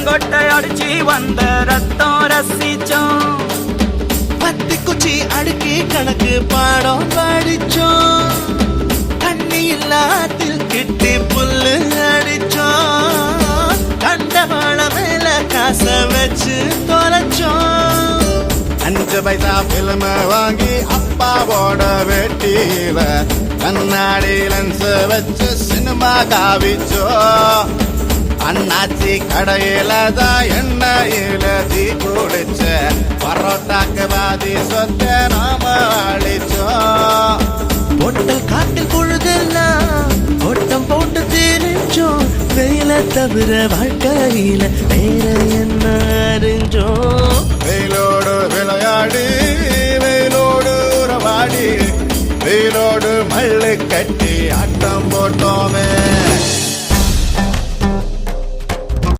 கொட்டை அடிச்சு வந்த ரத்தம் ரசிச்சோம். பத்தி குச்சி அடுக்கி கணக்கு பாடம் படிச்சோம். தண்ணி இல்லாத்தில் கிட்டி புல்லு அடிச்சோம். கண்டவாள மேல காச வச்சு தொலைச்சோம். 5 பைசா பிலிம வாங்கி அப்பாவோட வெட்டியில கண்ணாடி லென்ஸ் வச்சு சினிமா காவிச்சோம். அண்ணாச்சி கடையில தான் எண்ணெயில தீ குடிச்ச பரோட்டாக்கு பாதி சொத்த நாம அழிச்சோம். பொட்டல் காட்டில் பொழுதெல்லாம் ஓட்டம் போட்டு தெரிஞ்சோம். வெயில தவிர வாழ்க்கையில வேற என்ன அறிஞ்சோம். வெயிலோடு விளையாடி வெயிலோடு உறவாடி வெயிலோடு மல்லு கட்டி ஆட்டம் போட்டோமே.